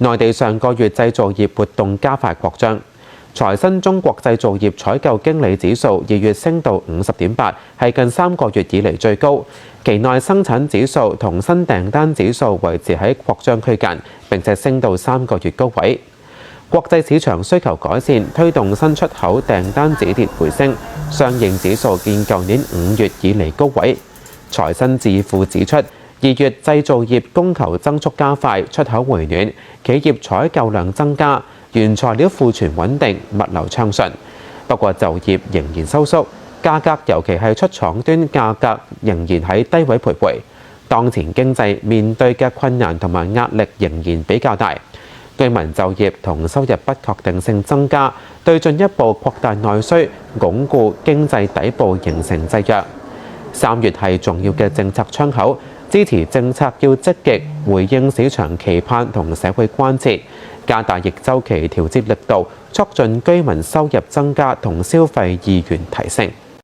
內地上個月製造業活動加快擴張，財新中國製造業採購經理指數2月升到50.8，係近3個月以嚟最高。期內生產指數同新訂單指數維持喺擴張區間，並且升到3個月高位。國際市場需求改善，推動新出口訂單止跌回升，相應指數見舊年5月以嚟高位。財新智庫指出，2月製造業供求增速加快，出口回暖，企業採購量增加，原材料庫存穩定，物流暢順。不過就業仍然收縮，價格尤其係出廠端價格仍然喺低位徘徊。當前經濟面對嘅困難同埋壓力仍然比較大，居民就業同收入不確定性增加，對進一步擴大內需、鞏固經濟底部形成制約。3月係重要嘅政策窗口，支持政策要積極回應市場期盼同社會關切，加大逆週期調節力度，促進居民收入增加同消費意願提升。